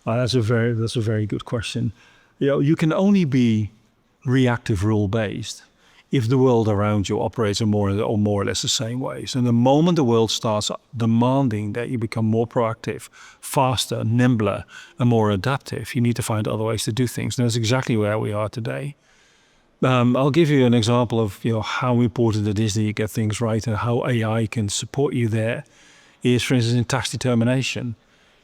That's a very good question. You can only be reactive rule based if the world around you operates in more or less the same ways. And the moment the world starts demanding that you become more proactive, faster, nimbler, and more adaptive, you need to find other ways to do things. And that's exactly where we are today. I'll give you an example of how important it is that you get things right and how AI can support you there. Is, for instance, in tax determination.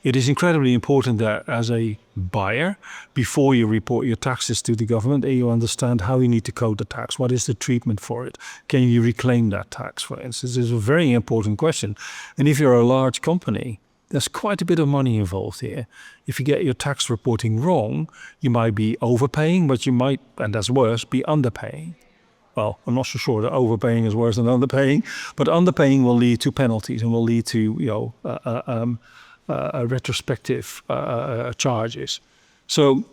It is incredibly important that as a buyer, before you report your taxes to the government, you understand how you need to code the tax. What is the treatment for it? Can you reclaim that tax, for instance? It's a very important question. And if you're a large company, there's quite a bit of money involved here. If you get your tax reporting wrong, you might be overpaying, but you might, and that's worse, be underpaying. Well, I'm not so sure that overpaying is worse than underpaying, but underpaying will lead to penalties and will lead to retrospective charges. So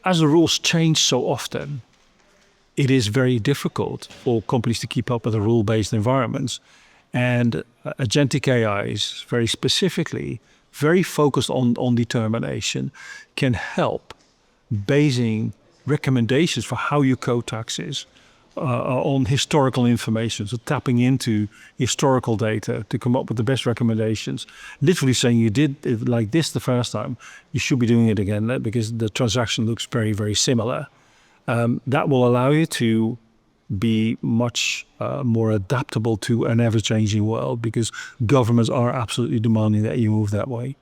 as the rules change so often, it is very difficult for companies to keep up with the rule-based environments. And Agentic AI is very specifically very focused on determination, can help basing recommendations for how you code taxes on historical information. So tapping into historical data to come up with the best recommendations. Literally saying you did it like this the first time, you should be doing it again because the transaction looks very, very similar. That will allow you to be much more adaptable to an ever-changing world because governments are absolutely demanding that you move that way.